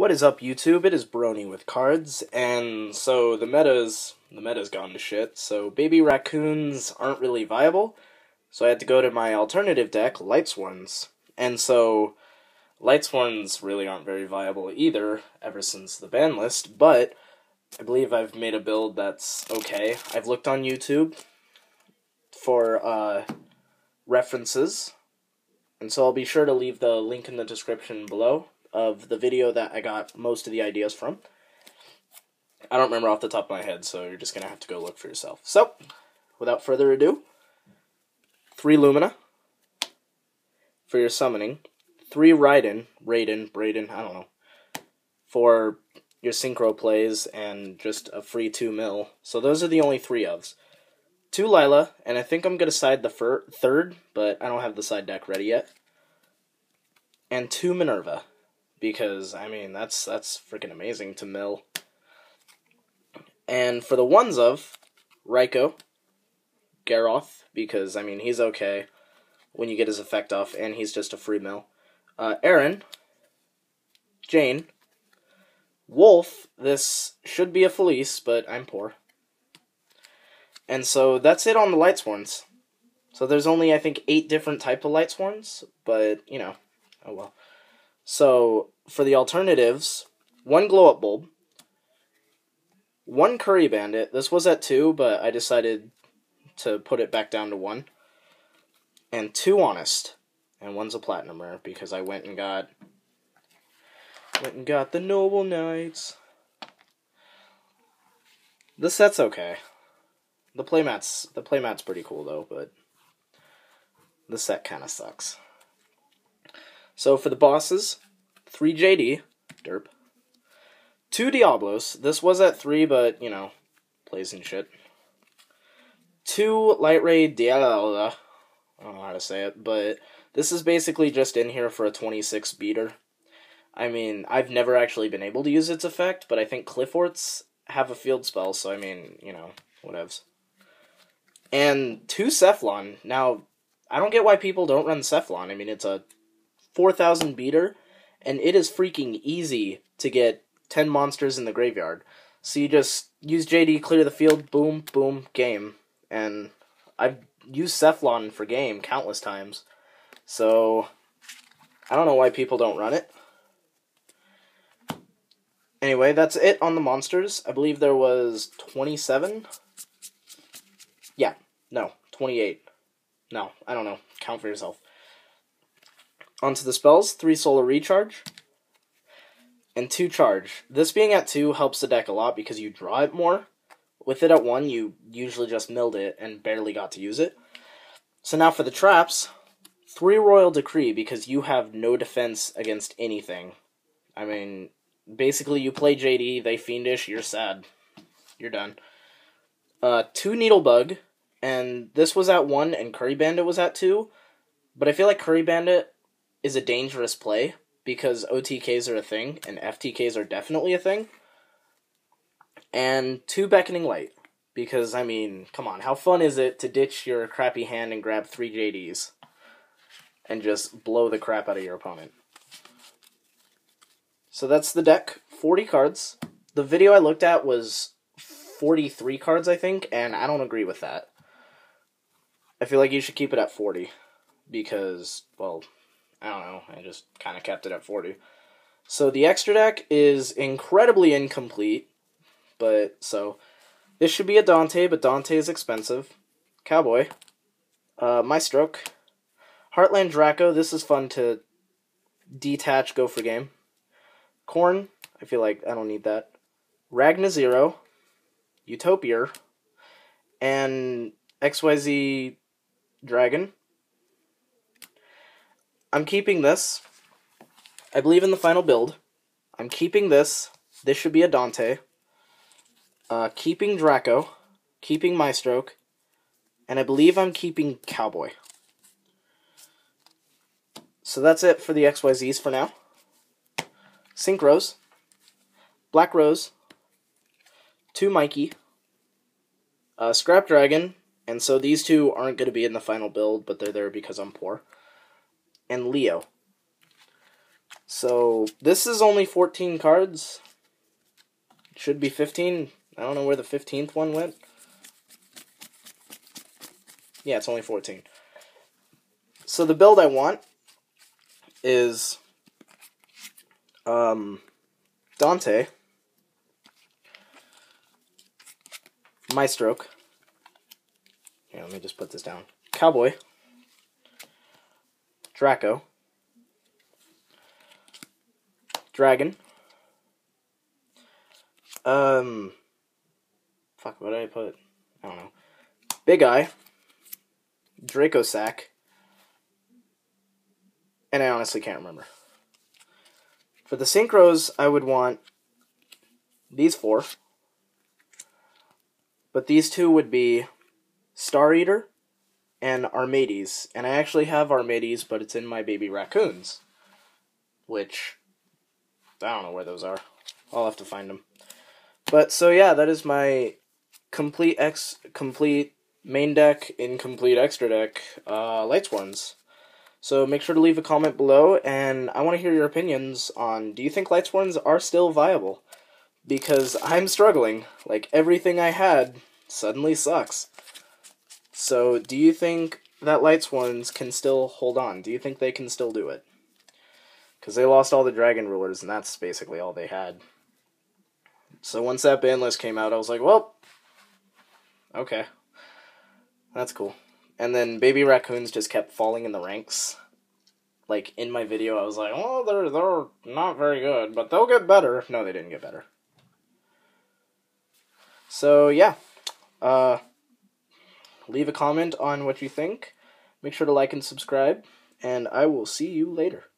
What is up, YouTube? It is Brony with cards, and so the meta's gone to shit, so baby raccoons aren't really viable, so I had to go to my alternative deck, Lightsworns. And so Lightsworns really aren't very viable either, ever since the ban list, but I believe I've made a build that's okay. I've looked on YouTube for references, and so I'll be sure to leave the link in the description below of the video that I got most of the ideas from. I don't remember off the top of my head, so you're just going to have to go look for yourself. So, without further ado, 3 Lumina for your summoning, 3 Raiden, I don't know, for your synchro plays, and just a free 2 mil. So those are the only 3 ofs. 2 Lila, and I think I'm going to side the third, but I don't have the side deck ready yet. And 2 Minerva. Because, I mean, that's freaking amazing to mill. And for the ones of Raikou, Garoth, because, I mean, he's okay when you get his effect off, and he's just a free mill. Aaron, Jane, Wolf, this should be a Felice, but I'm poor. And so that's it on the Lightsworns. So there's only, I think, 8 different types of Lightsworns, but, you know, oh well. So, for the alternatives, 1 Glow-Up Bulb, 1 Curry Bandit. This was at 2, but I decided to put it back down to 1. And 2 Honest. And 1's a Platinum Rare, because I went and got the Noble Knights. The set's okay. The playmat's pretty cool, though, but the set kind of sucks. So for the bosses, 3 JD, derp, 2 Diablos. This was at 3, but, you know, plays and shit. 2 Light Ray Dialga. I don't know how to say it, but this is basically just in here for a 26 beater. I mean, I've never actually been able to use its effect, but I think Clifforts have a field spell, so I mean, you know, whatevs. And 2 Cephalon. Now, I don't get why people don't run Cephalon. I mean, it's a 4,000 beater, and it is freaking easy to get 10 monsters in the graveyard. So you just use JD, clear the field, boom, boom, game. And I've used Cephalon for game countless times. So, I don't know why people don't run it. Anyway, that's it on the monsters. I believe there was 27? Yeah, no, 28. No, I don't know. Count for yourself. Onto the spells, 3 Solar Recharge, and 2 Charge. This being at 2 helps the deck a lot because you draw it more. With it at 1, you usually just milled it and barely got to use it. So now for the traps, 3 Royal Decree because you have no defense against anything. I mean, basically you play JD, they Fiendish, you're sad. You're done. 2 Needlebug, and this was at 1 and Curry Bandit was at 2, but I feel like Curry Bandit is a dangerous play, because OTKs are a thing, and FTKs are definitely a thing. And 2 Beckoning Light, because, I mean, come on, how fun is it to ditch your crappy hand and grab 3 JDs, and just blow the crap out of your opponent? So that's the deck, 40 cards. The video I looked at was 43 cards, I think, and I don't agree with that. I feel like you should keep it at 40, because, well, I don't know, I just kind of kept it at 40. So the extra deck is incredibly incomplete, but, so, this should be a Dante, but Dante is expensive. Cowboy. Maestroke. Heartland Draco, this is fun to detach, go for game. Corn, I feel like I don't need that. Ragna Zero. Utopia. And XYZ Dragon. I'm keeping this. I believe in the final build. I'm keeping this. This should be a Dante. Keeping Draco. Keeping Maestroke. And I believe I'm keeping Cowboy. So that's it for the XYZs for now. Synchros. Black Rose. 2 Mikey. Scrap Dragon. And so these 2 aren't going to be in the final build, but they're there because I'm poor. And Leo. So, this is only 14 cards. It should be 15. I don't know where the 15th one went. Yeah, it's only 14. So, the build I want is Dante, Maestroke. Here, let me just put this down. Cowboy, Draco, Dragon. Fuck, what did I put? I don't know. Big Eye, Dracosack, and I honestly can't remember. For the synchros, I would want these 4. But these 2 would be Star Eater and Armades. And I actually have Armades, but it's in my baby raccoons. Which, I don't know where those are. I'll have to find them. But, so yeah, that is my complete main deck, incomplete extra deck, Lightsworns. So make sure to leave a comment below, and I want to hear your opinions on, do you think Lightsworns are still viable? Because I'm struggling. Like, everything I had suddenly sucks. So, do you think that Lightsworns can still hold on? Do you think they can still do it? Because they lost all the Dragon Rulers, and that's basically all they had. So once that ban list came out, I was like, well, okay. That's cool. And then baby raccoons just kept falling in the ranks. Like, in my video, I was like, oh, they're not very good, but they'll get better. No, they didn't get better. So, yeah. Leave a comment on what you think. Make sure to like and subscribe, and I will see you later.